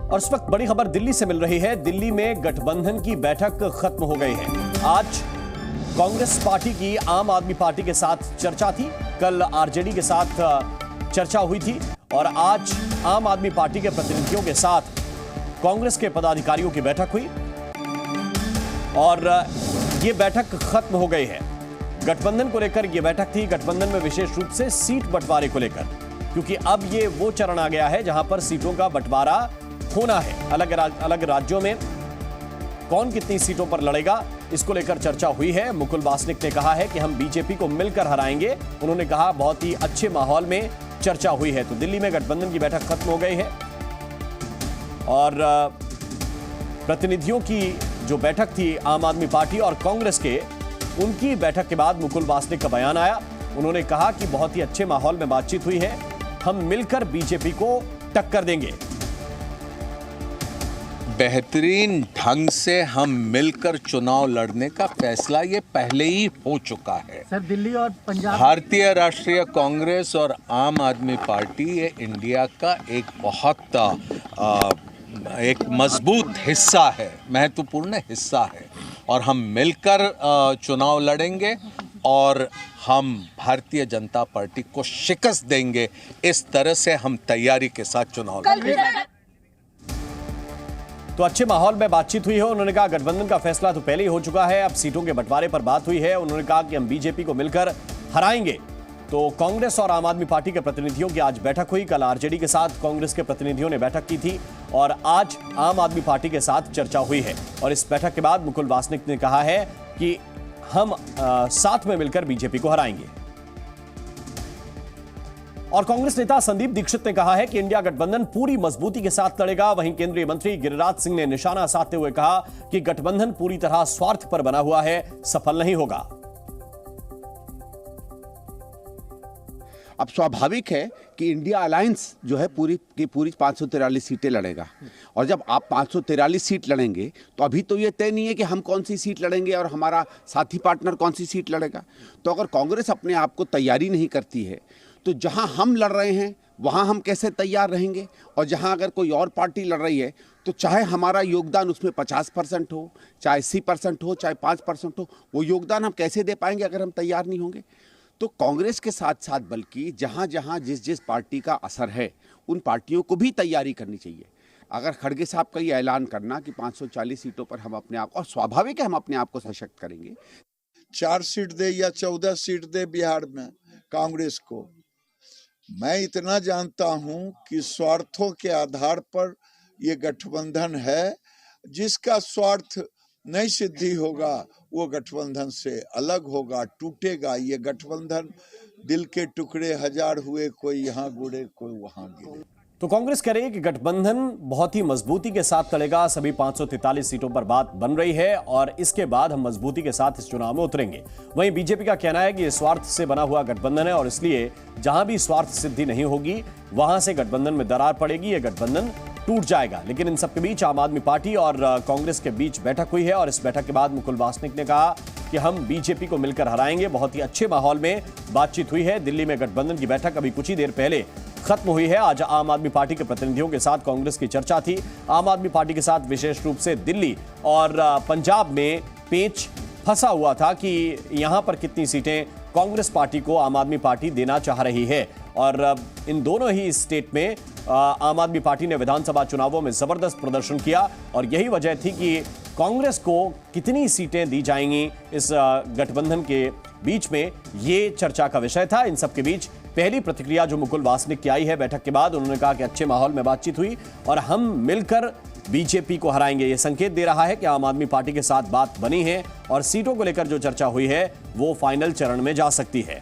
और इस वक्त बड़ी खबर दिल्ली से मिल रही है। दिल्ली में गठबंधन की बैठक खत्म हो गई है। आज कांग्रेस पार्टी की आम आदमी पार्टी के साथ चर्चा थी, कल आरजेडी के साथ चर्चा हुई थी और आज आम आदमी पार्टी के प्रतिनिधियों के साथ कांग्रेस के पदाधिकारियों की बैठक हुई और ये बैठक खत्म हो गई है। गठबंधन को लेकर यह बैठक थी, गठबंधन में विशेष रूप से सीट बंटवारे को लेकर, क्योंकि अब ये वो चरण आ गया है जहां पर सीटों का बंटवारा होना है। अलग राज्यों में कौन कितनी सीटों पर लड़ेगा, इसको लेकर चर्चा हुई है। मुकुल वासनिक ने कहा है कि हम बीजेपी को मिलकर हराएंगे। उन्होंने कहा बहुत ही अच्छे माहौल में चर्चा हुई है। तो दिल्ली में गठबंधन की बैठक खत्म हो गई है और प्रतिनिधियों की जो बैठक थी आम आदमी पार्टी और कांग्रेस के, उनकी बैठक के बाद मुकुल वासनिक का बयान आया। उन्होंने कहा कि बहुत ही अच्छे माहौल में बातचीत हुई है, हम मिलकर बीजेपी को टक्कर देंगे। बेहतरीन ढंग से हम मिलकर चुनाव लड़ने का फैसला ये पहले ही हो चुका है। सर, दिल्ली और पंजाब, भारतीय राष्ट्रीय कांग्रेस और आम आदमी पार्टी ये इंडिया का एक बहुत एक मजबूत हिस्सा है, महत्वपूर्ण हिस्सा है और हम मिलकर चुनाव लड़ेंगे और हम भारतीय जनता पार्टी को शिकस्त देंगे। इस तरह से हम तैयारी के साथ चुनाव लड़ेंगे। तो अच्छे माहौल में बातचीत हुई है। उन्होंने कहा गठबंधन का फैसला तो पहले ही हो चुका है, अब सीटों के बंटवारे पर बात हुई है। उन्होंने कहा कि हम बीजेपी को मिलकर हराएंगे। तो कांग्रेस और आम आदमी पार्टी के प्रतिनिधियों की आज बैठक हुई। कल आरजेडी के साथ कांग्रेस के प्रतिनिधियों ने बैठक की थी और आज आम आदमी पार्टी के साथ चर्चा हुई है। और इस बैठक के बाद मुकुल वासनिक ने कहा है कि हम साथ में मिलकर बीजेपी को हराएंगे। और कांग्रेस नेता संदीप दीक्षित ने कहा है कि इंडिया गठबंधन पूरी मजबूती के साथ लड़ेगा। वहीं केंद्रीय मंत्री गिरिराज सिंह ने निशाना साधते हुए कहा कि गठबंधन पूरी तरह स्वार्थ पर बना हुआ है, सफल नहीं होगा। अब स्वाभाविक है कि इंडिया अलायंस जो है पूरी की पूरी 543 सीटें लड़ेगा और जब आप 543 सीट लड़ेंगे तो अभी तो ये तय नहीं है कि हम कौन सी सीट लड़ेंगे और हमारा साथी पार्टनर कौन सी सीट लड़ेगा। तो अगर कांग्रेस अपने आप को तैयारी नहीं करती है तो जहां हम लड़ रहे हैं वहां हम कैसे तैयार रहेंगे, और जहां अगर कोई और पार्टी लड़ रही है तो चाहे हमारा योगदान उसमें 50% हो, चाहे 80% हो, चाहे 5% हो, वो योगदान हम कैसे दे पाएंगे अगर हम तैयार नहीं होंगे। तो कांग्रेस के साथ साथ बल्कि जहां जहां जिस पार्टी का असर है उन पार्टियों को भी तैयारी करनी चाहिए। अगर खड़गे साहब का ये ऐलान करना कि 540 सीटों पर हम अपने आप, और स्वाभाविक है हम अपने आप को सशक्त करेंगे, 4 सीट दे या 14 सीट दे बिहार में कांग्रेस को, मैं इतना जानता हूं कि स्वार्थों के आधार पर ये गठबंधन है। जिसका स्वार्थ नहीं सिद्धि होगा वो गठबंधन से अलग होगा, टूटेगा। ये गठबंधन दिल के टुकड़े हजार हुए, कोई यहाँ गुड़े कोई वहां गिरे। तो कांग्रेस कह रही है कि गठबंधन बहुत ही मजबूती के साथ लड़ेगा। सभी 543 सीटों पर बात बन रही है और इसके बाद हम मजबूती के साथ इस चुनाव में उतरेंगे। वहीं बीजेपी का कहना है कि यह स्वार्थ से बना हुआ गठबंधन है और इसलिए जहां भी स्वार्थ सिद्धि नहीं होगी वहां से गठबंधन में दरार पड़ेगी, यह गठबंधन टूट जाएगा। लेकिन इन सबके बीच आम आदमी पार्टी और कांग्रेस के बीच बैठक हुई है और इस बैठक के बाद मुकुल वासनिक ने कहा कि हम बीजेपी को मिलकर हराएंगे। बहुत ही अच्छे माहौल में बातचीत हुई है। दिल्ली में गठबंधन की बैठक अभी कुछ ही देर पहले खत्म हुई है। आज आम आदमी पार्टी के प्रतिनिधियों के साथ कांग्रेस की चर्चा थी। आम आदमी पार्टी के साथ विशेष रूप से दिल्ली और पंजाब में पेच फंसा हुआ था कि यहां पर कितनी सीटें कांग्रेस पार्टी को आम आदमी पार्टी देना चाह रही है। और इन दोनों ही स्टेट में आम आदमी पार्टी ने विधानसभा चुनावों में जबरदस्त प्रदर्शन किया और यही वजह थी कि कांग्रेस को कितनी सीटें दी जाएंगी इस गठबंधन के बीच में, ये चर्चा का विषय था। इन सबके बीच पहली प्रतिक्रिया जो मुकुल वासनिक की आई है बैठक के बाद, उन्होंने कहा कि अच्छे माहौल में बातचीत हुई और हम मिलकर बीजेपी को हराएंगे। ये संकेत दे रहा है कि आम आदमी पार्टी के साथ बात बनी है और सीटों को लेकर जो चर्चा हुई है वो फाइनल चरण में जा सकती है।